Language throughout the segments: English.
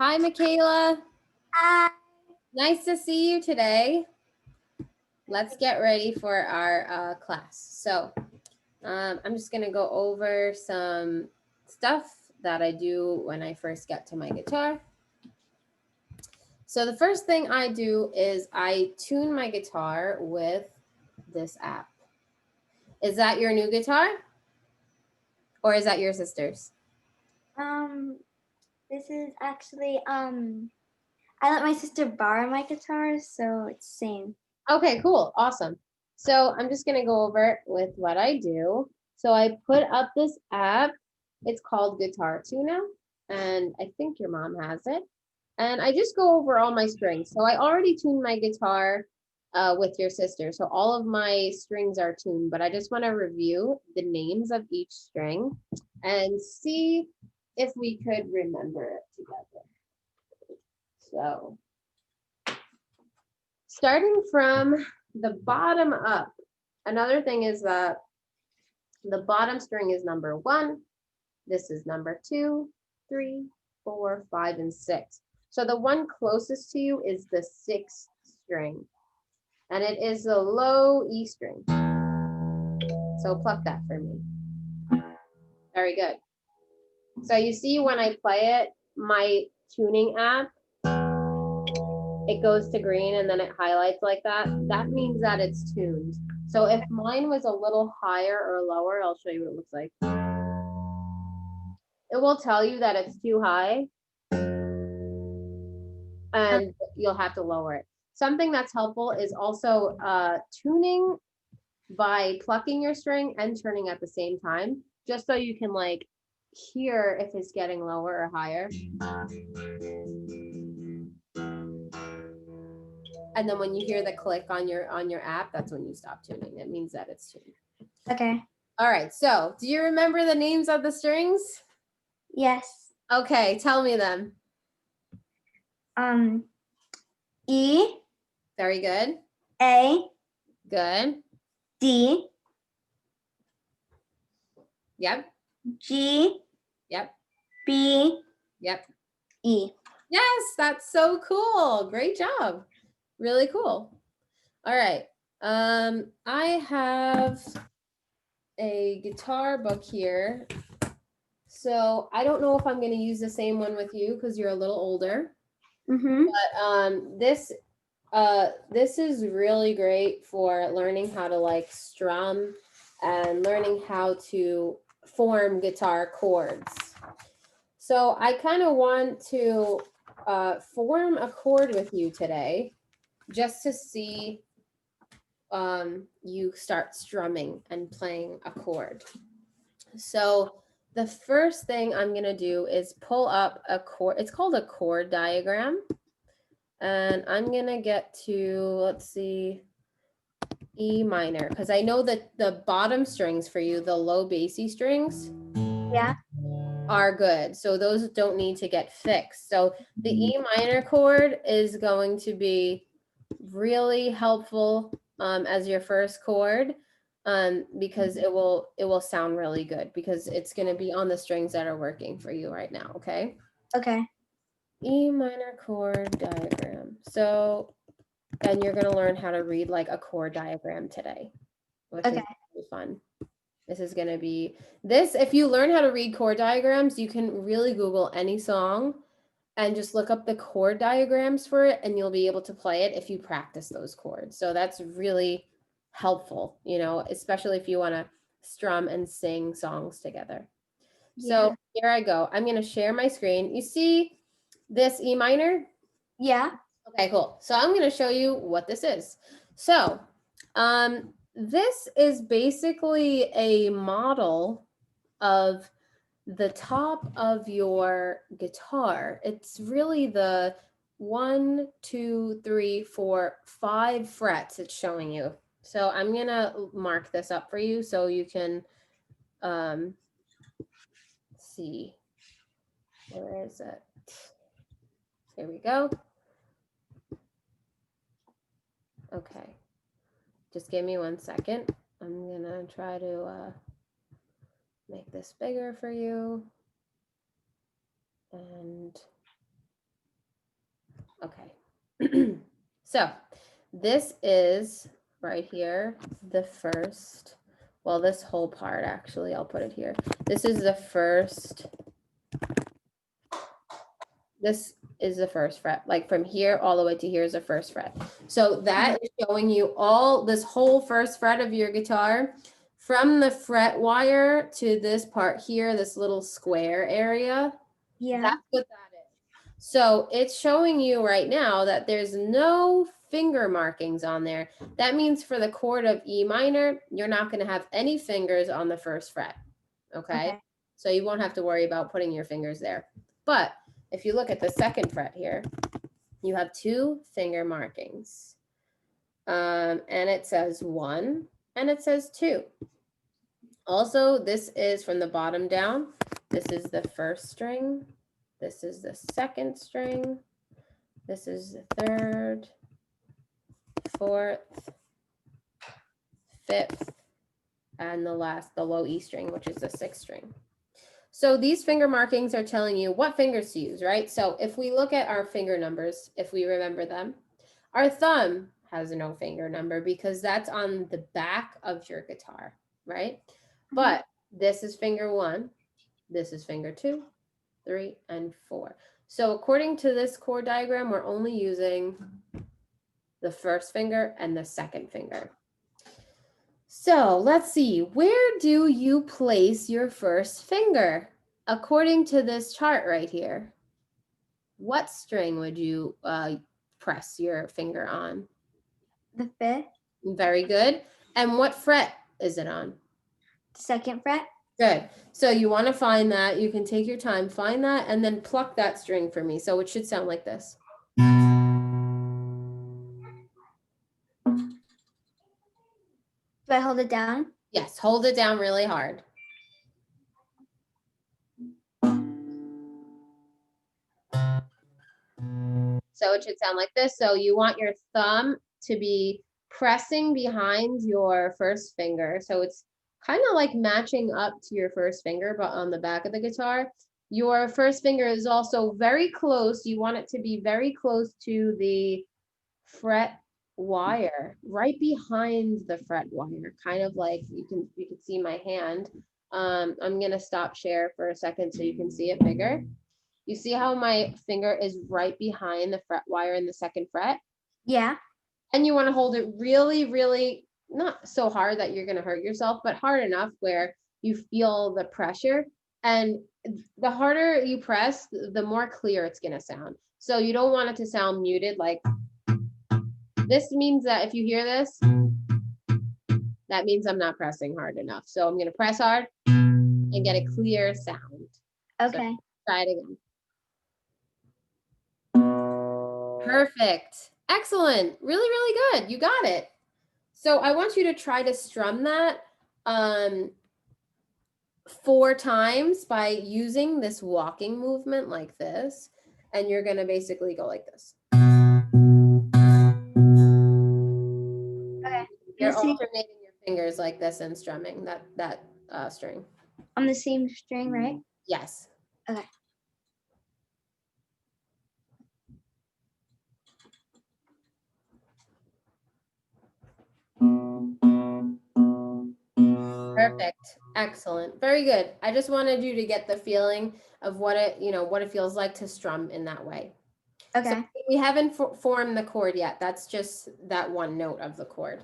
Hi, Michaela. Hi. Nice to see you today. Let's get ready for our class. So I'm just going to go over some stuff that I do when I first get to my guitar. So the first thing I do is I tune my guitar with this app. Is that your new guitar? Or is that your sister's? This is actually I let my sister borrow my guitar, so it's the same. Okay, cool. Awesome. So I'm just going to go over it with what I do. So I put up this app. It's called Guitar Tuner, and I think your mom has it. And I just go over all my strings. So I already tuned my guitar with your sister. So all of my strings are tuned, but I just want to review the names of each string and see if we could remember it together. So starting from the bottom up, another thing is that the bottom string is number 1. This is number 2, 3, 4, 5, and 6. So the one closest to you is the 6th string, and it is a low E string. So pluck that for me. Very good. So you see when I play it, my tuning app, it goes to green and then it highlights like that. That means that it's tuned. So if mine was a little higher or lower, I'll show you what it looks like. It will tell you that it's too high and you'll have to lower it. Something that's helpful is also tuning by plucking your string and turning at the same time, just so you can like hear if it's getting lower or higher. And then when you hear the click on your app, that's when you stop tuning. It means that it's tuned. Okay. All right. So do you remember the names of the strings? Yes. Okay, tell me them. E. Very good. A. Good. D. Yep. G. Yep. B. Yep. E. Yes, that's so cool. Great job. Really cool. All right. I have a guitar book here. So I don't know if I'm going to use the same one with you because you're a little older. But this is really great for learning how to like strum and learning how to form guitar chords. So I kind of want to form a chord with you today just to see you start strumming and playing a chord. So the first thing I'm going to do is pull up a chord. It's called a chord diagram. And I'm going to get to, let's see, E minor, because I know that the bottom strings for you, the low bassy strings, Yeah. are good. So those don't need to get fixed. So the E minor chord is going to be really helpful as your first chord because it will sound really good because it's going to be on the strings that are working for you right now. Okay. Okay. E minor chord diagram. So, and you're going to learn how to read like a chord diagram today, which is really fun. This is going to be this. If you learn how to read chord diagrams, you can really Google any song and just look up the chord diagrams for it, and you'll be able to play it if you practice those chords. So that's really helpful, you know, especially if you want to strum and sing songs together. So here I go. I'm going to share my screen. You see this E minor? Yeah. Okay, cool. So I'm going to show you what this is. So this is basically a model of the top of your guitar. It's really the 1, 2, 3, 4, 5 frets it's showing you. So I'm going to mark this up for you so you can see. Where is it? Here we go. Okay. Just give me 1 second. I'm going to try to make this bigger for you. And Okay. So this is right here, the first, well, this whole part actually, I'll put it here. This is the first, this is the first fret, like from here all the way to here is the first fret. So that is showing you all this whole first fret of your guitar from the fret wire to this part here, this little square area. Yeah. That's what that is. So it's showing you right now that there's no finger markings on there. That means for the chord of E minor, you're not going to have any fingers on the first fret. Okay? So you won't have to worry about putting your fingers there. But if you look at the second fret here, you have 2 finger markings. And it says 1 and it says 2. Also, this is from the bottom down. This is the first string. This is the second string. This is the third, fourth, fifth, and the last, the low E string, which is the sixth string. So these finger markings are telling you what fingers to use, right? So if we look at our finger numbers, if we remember them, our thumb has no finger number because that's on the back of your guitar, right? But this is finger 1, this is finger 2, 3, and 4. So according to this chord diagram, we're only using the first finger and the second finger. So let's see, where do you place your first finger? According to this chart right here, what string would you press your finger on? The 5th. Very good. And what fret is it on? 2nd fret. Good. So you want to find that. You can take your time, find that, and then pluck that string for me. So it should sound like this. Do I hold it down? Yes, hold it down really hard. So it should sound like this. So you want your thumb to be pressing behind your first finger. So it's kind of like matching up to your first finger, but on the back of the guitar. Your first finger is also very close. You want it to be very close to the fret wire, right behind the fret wire, kind of like you can see my hand. I'm gonna stop share for a second so you can see it bigger. You see how my finger is right behind the fret wire in the second fret? Yeah. And you want to hold it really, really, not so hard that you're going to hurt yourself, but hard enough where you feel the pressure. And the harder you press, the more clear it's going to sound. So you don't want it to sound muted. Like this means that if you hear this, that means I'm not pressing hard enough. So I'm going to press hard and get a clear sound. Okay. So try it again. Perfect. Excellent. Really, really good. You got it. So I want you to try to strum that 4 times by using this walking movement like this. And you're going to basically go like this. Okay. You're alternating your fingers like this and strumming that string. On the same string, right? Yes. Okay. Perfect. Excellent. Very good. I just wanted you to get the feeling of what it feels like to strum in that way. Okay. So we haven't formed the chord yet. That's just that one note of the chord.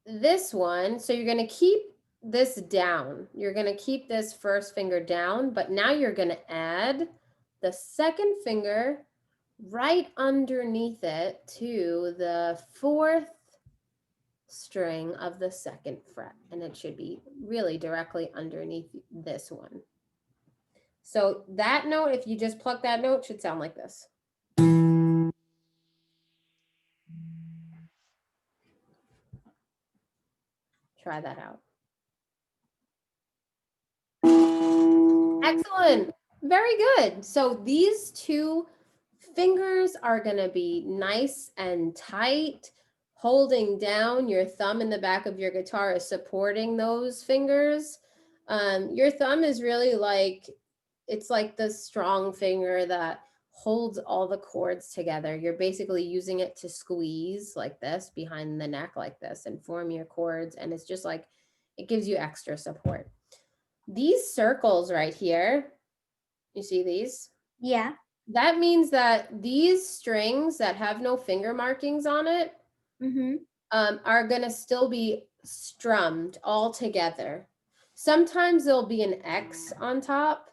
This one, so you're going to keep this down. You're going to keep this first finger down, but now you're going to add the second finger right underneath it to the 4th string of the 2nd fret, and it should be really directly underneath this one. So that note, if you just pluck that note, should sound like this. Try that out. Excellent. Very good. So these 2 fingers are going to be nice and tight. Holding down your thumb in the back of your guitar is supporting those fingers. Your thumb is really like, it's like the strong finger that holds all the chords together. You're basically using it to squeeze like this behind the neck like this and form your chords. And it's just like, it gives you extra support. These circles right here, you see these? Yeah. That means that these strings that have no finger markings on it are gonna still be strummed all together. Sometimes there'll be an X on top.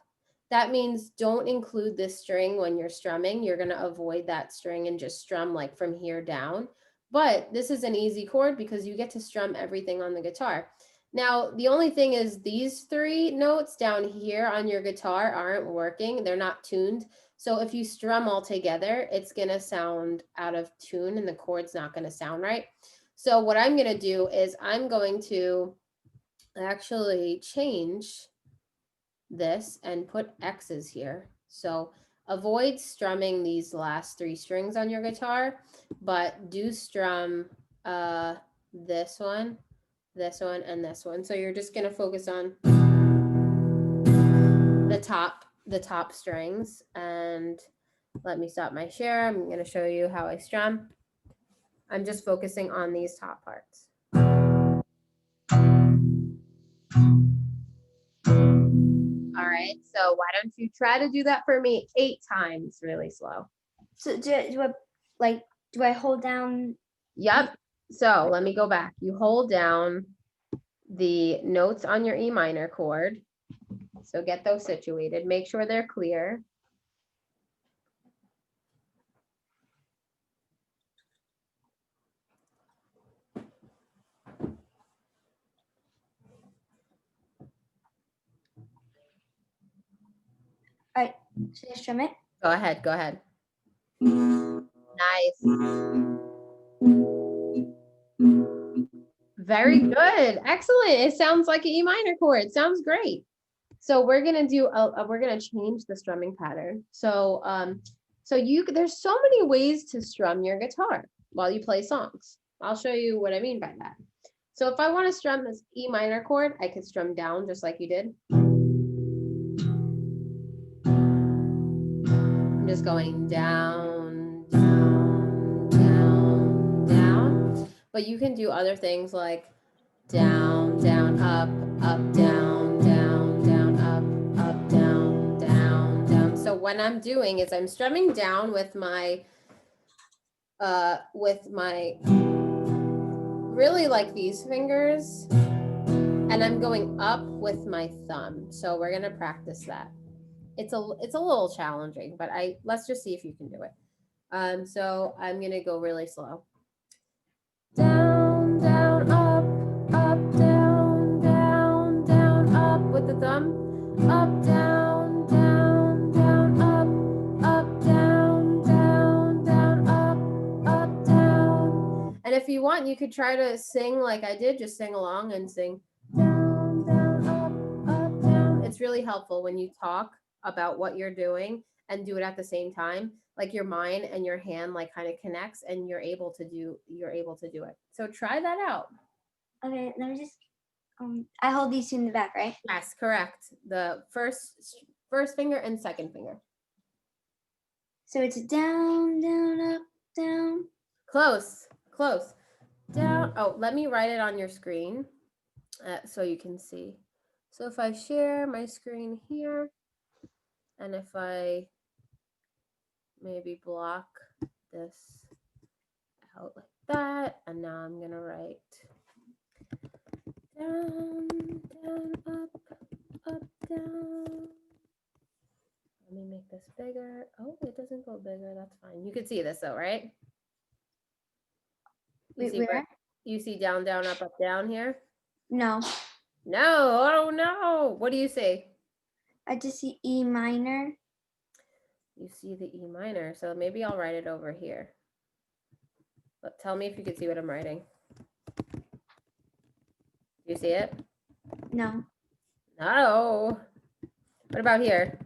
That means don't include this string when you're strumming. You're gonna avoid that string and just strum like from here down. But this is an easy chord because you get to strum everything on the guitar. Now, the only thing is these 3 notes down here on your guitar aren't working. They're not tuned. So if you strum all together, it's gonna sound out of tune and the chord's not gonna sound right. So what I'm gonna do is I'm going to actually change this and put X's here. So avoid strumming these last 3 strings on your guitar, but do strum this one, and this one. So you're just gonna focus on the top strings. And let me stop my share. I'm gonna show you how I strum. I'm just focusing on these top parts. All right, so why don't you try to do that for me 8 times really slow. So do I hold down? Yep. So let me go back. You hold down the notes on your E minor chord. So get those situated. Make sure they're clear. All right. Should I strum it? Go ahead. Go ahead. Nice. Very good. Excellent. It sounds like an E minor chord. Sounds great. So we're gonna do we're gonna change the strumming pattern. So there's so many ways to strum your guitar while you play songs. I'll show you what I mean by that. So if I want to strum this E minor chord, I could strum down just like you did. I'm just going down, down, down, down. But you can do other things like down, down, up, down, down, down, up, down, down, down. So what I'm doing is I'm strumming down with my really like these fingers, and I'm going up with my thumb. So we're gonna practice that. It's a little challenging, but let's just see if you can do it. So I'm gonna go really slow. Down, down, up, down, down, down, up with the thumb. Up, down, down, down, up, down, down, down, up, down. And if you want, you could try to sing like I did, just sing along and sing down, down, up, down. It's really helpful when you talk about what you're doing and do it at the same time. Like your mind and your hand like kind of connects and you're able to do it. So try that out. Okay, let me just I hold these two in the back, right? Yes, correct. The first finger and second finger. So it's down, down, up, down. Close. Down. Oh, let me write it on your screen so you can see. So if I share my screen here, and if I maybe block this out like that, and now I'm gonna write down, down, up, down. Let me make this bigger. Oh, it doesn't go bigger. That's fine. You can see this though, right? You see down, down, up, down here? No. No. Oh no. What do you see? I just see E minor. You see the E minor. So maybe I'll write it over here. But tell me if you can see what I'm writing. Do you see it? No. No. What about here?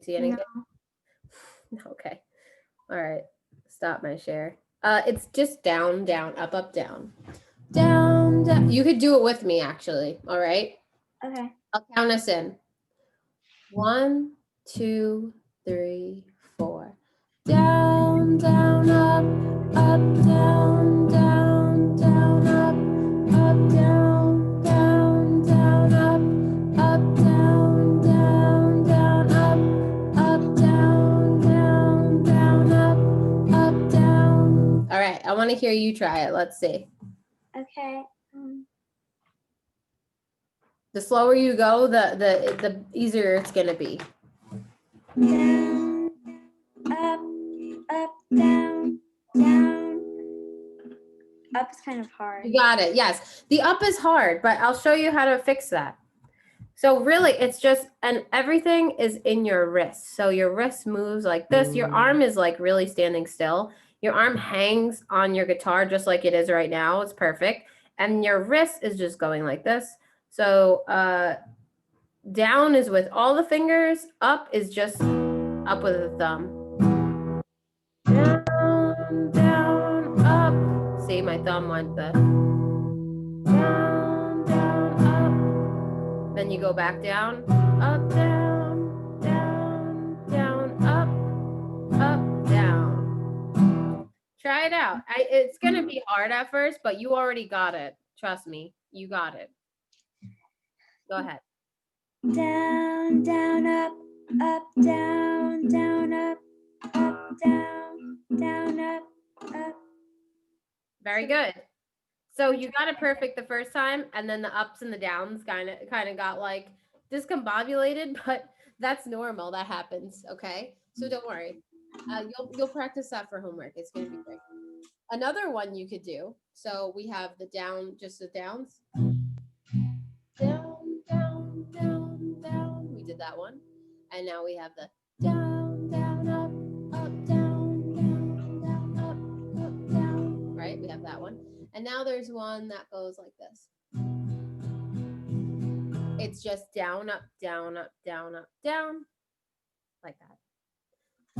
See anything? No. Okay. All right. Stop my share. It's just down, down, up, down. Down, down. You could do it with me, actually. All right. Okay. I'll count us in. 1, 2, 3, 4. Down, down, up, down, down, down, up, down, down, down, up, down, down, down, up, down, down, down, up, down. All right, I want to hear you try it. Let's see. Okay. The slower you go, the easier it's gonna be. Down, up, down, down. Up is kind of hard. You got it. Yes, the up is hard, but I'll show you how to fix that. So really, it's just, and everything is in your wrist. So your wrist moves like this. Your arm is like really standing still. Your arm hangs on your guitar just like it is right now. It's perfect. And your wrist is just going like this. So down is with all the fingers. Up is just up with the thumb. Down, down, up. See, my thumb went the down, down, up. Then you go back down, up, down, down, down, up, down. Try it out. It's going to be hard at first, but you already got it. Trust me, you got it. Go ahead. Down, down, up, down, down, up, down, down, up. Very good. So you got it perfect the first time, and then the ups and the downs kind of got like discombobulated, but that's normal. That happens. Okay, so don't worry. You'll practice that for homework. It's gonna be great. Another one you could do. So we have the down, just the downs. Down, down, down, down. We did that one, and now we have the down, down, up, down, down, down, up, down. Right? We have that one. And now there's one that goes like this. It's just down, up, down, up, down, up, down. Like that.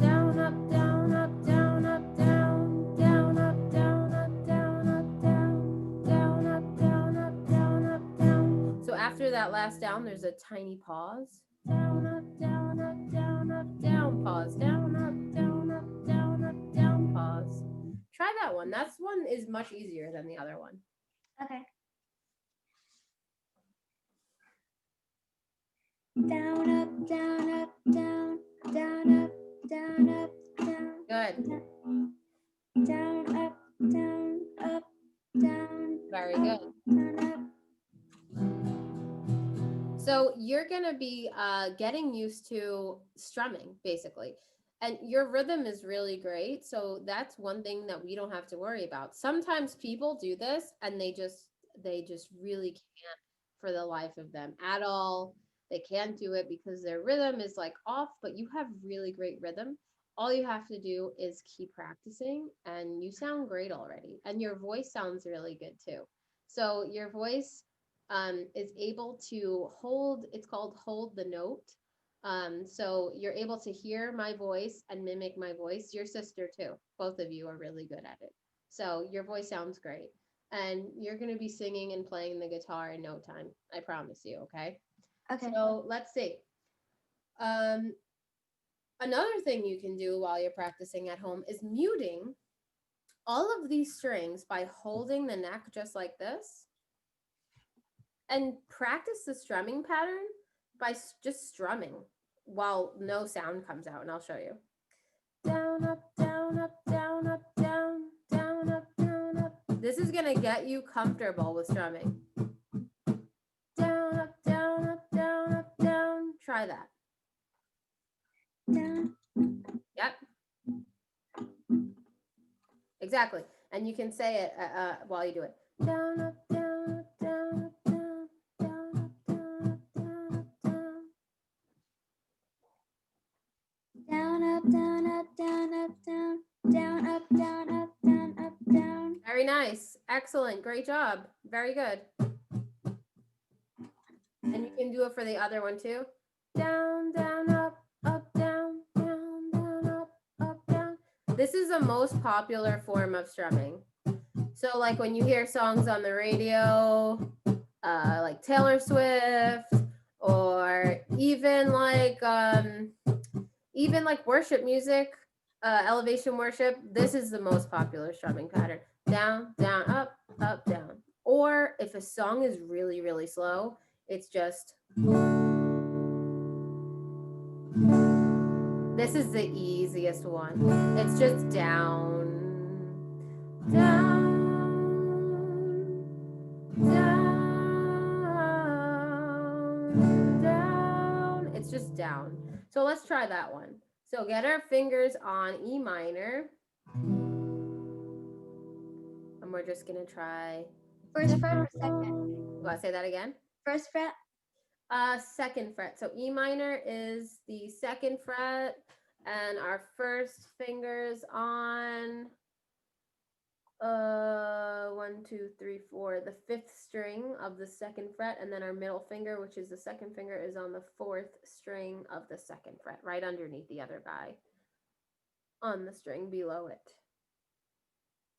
Down, up, down, up, down, up, down, down, up, down, up, down, up, down, down, up, down, up, down, up, down. So after that last down, there's a tiny pause. Down, up, down, up, down, up, down, pause. Down, up, down, up, down, up, down, pause. Try that one. That one is much easier than the other one. Okay. Down, up, down, up, down, down, up, down, up, down. Good. Down, up, down, up, down. Very good. Down, up. So you're going to be getting used to strumming, basically. And your rhythm is really great. So that's one thing that we don't have to worry about. Sometimes people do this and they just really can't for the life of them at all. They can't do it because their rhythm is like off, but you have really great rhythm. All you have to do is keep practicing and you sound great already. And your voice sounds really good too. So your voice is able to hold, it's called hold the note. So you're able to hear my voice and mimic my voice. Your sister too. Both of you are really good at it. So your voice sounds great. And you're going to be singing and playing the guitar in no time. I promise you, okay? Okay. So let's see. Another thing you can do while you're practicing at home is muting all of these strings by holding the neck just like this. And practice the strumming pattern by just strumming while no sound comes out. And I'll show you. Down, up, down, up, down, up, down, down, up, down, up. This is going to get you comfortable with strumming. Down, up, down, up, down, up, down. Try that. Down. Yep. Exactly. And you can say it while you do it. Down, up, down, up, down, up, down, down, up, down, up, down, up, down. Down, up, down, up, down, up, down, down, up, down, up, down, up, down. Very nice. Excellent. Great job. Very good. And you can do it for the other one too. Down, down, up, down, down, down, up, down. This is the most popular form of strumming. So like when you hear songs on the radio, like Taylor Swift, or even like even like worship music, elevation worship, this is the most popular strumming pattern. Down, down, up, up, down. Or if a song is really, really slow, it's just, this is the easiest one. It's just down, down, down, down. It's just down. So let's try that one. So get our fingers on E minor. And we're just gonna try. First fret or second? Want to say that again? First fret. Second fret. So E minor is the second fret, and our first fingers on 1, 2, 3, 4, the fifth string of the second fret, and then our middle finger, which is the second finger, is on the fourth string of the second fret, right underneath the other guy on the string below it.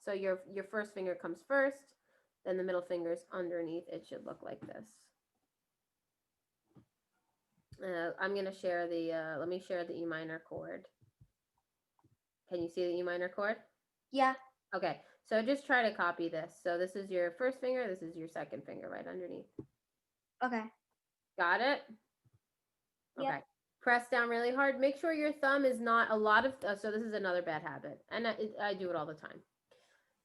So your first finger comes first, then the middle finger's underneath. It should look like this. I'm gonna share the, let me share the E minor chord. Can you see the E minor chord? Yeah. Okay, so just try to copy this. So this is your first finger, this is your second finger right underneath. Okay. Got it? Okay. Yep. Press down really hard. Make sure your thumb is not a lot of, so this is another bad habit. And I do it all the time.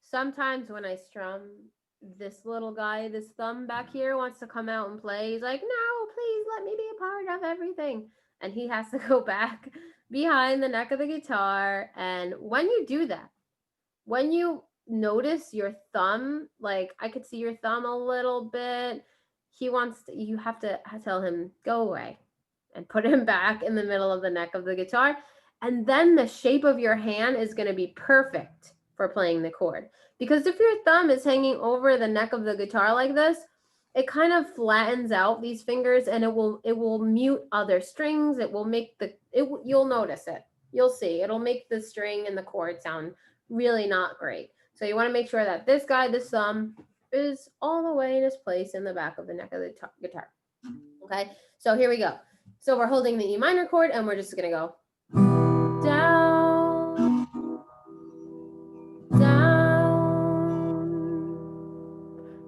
Sometimes when I strum, this little guy, this thumb back here wants to come out and play. He's like, no, please let me be a part of everything. And he has to go back behind the neck of the guitar. And when you do that, when you notice your thumb, like I could see your thumb a little bit, you have to tell him, go away, and put him back in the middle of the neck of the guitar. And then the shape of your hand is going to be perfect for playing the chord. Because if your thumb is hanging over the neck of the guitar like this, it kind of flattens out these fingers, and it will mute other strings. It will make you'll notice it. You'll see. It'll make the string and the chord sound really not great. So you want to make sure that this thumb is all the way in its place in the back of the neck of the guitar. Okay, so here we go. So we're holding the E minor chord, and we're just gonna go down, down.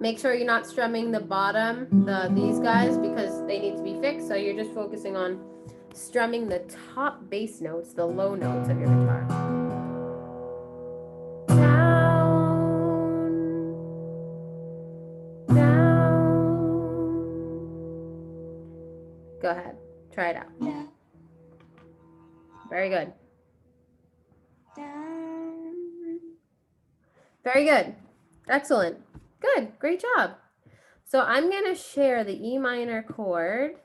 Make sure you're not strumming the bottom, these guys, because they need to be fixed. So you're just focusing on strumming the top bass notes, the low notes of your guitar. Go ahead. Try it out. Down. Very good. Down. Very good. Excellent. Good. Great job. So I'm going to share the E minor chord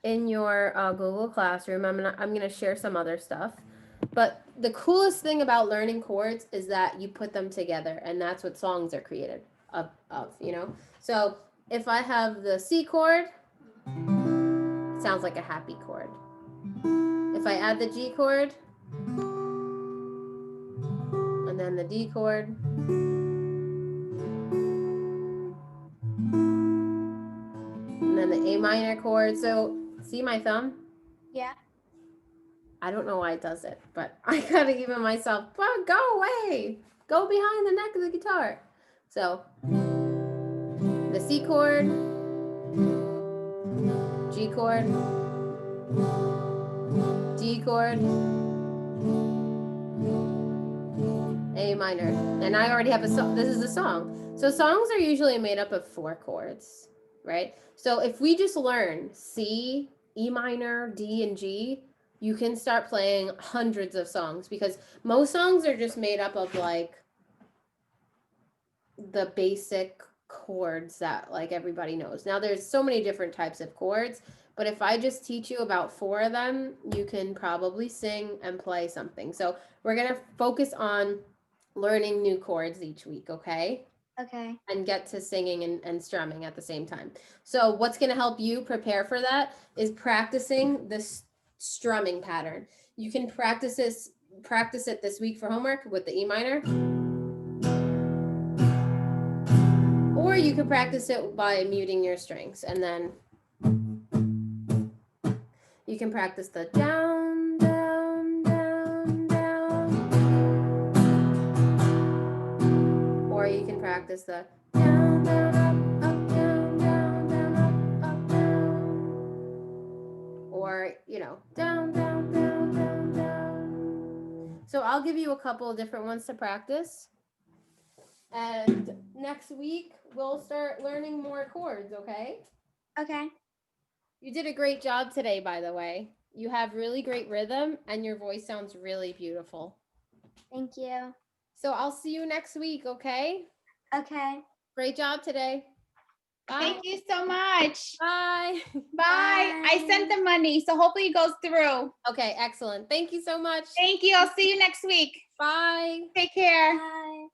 in your Google Classroom. I'm going to share some other stuff. But the coolest thing about learning chords is that you put them together, and that's what songs are created of, you know? So if I have the C chord, it sounds like a happy chord. If I add the G chord, and then the D chord, and then the A minor chord. So see my thumb? Yeah. I don't know why it does it, but I gotta give it myself, well, go away. Go behind the neck of the guitar. So the C chord, G chord, D chord, A minor. And I already have a song. This is a song. So songs are usually made up of 4 chords, right? So if we just learn C, E minor, D, and G, you can start playing hundreds of songs, because most songs are just made up of like the basic chords that like everybody knows. Now there's so many different types of chords, but if I just teach you about 4 of them, you can probably sing and play something. So we're going to focus on learning new chords each week, okay? Okay. And get to singing and strumming at the same time. So what's going to help you prepare for that is practicing this strumming pattern. You can practice it this week for homework with the E minor. Or you could practice it by muting your strings, and then you can practice the down, down, practice the down, down, up, down, down, down, up, down. Or, down, down, down, down, down. So I'll give you a couple of different ones to practice. And next week, we'll start learning more chords, okay? Okay. You did a great job today, by the way. You have really great rhythm, and your voice sounds really beautiful. Thank you. So I'll see you next week, okay? Okay. Great job today. Bye. Thank you so much. Bye. Bye. I sent the money, so hopefully it goes through. Okay, excellent. Thank you so much. Thank you. I'll see you next week. Bye. Take care. Bye.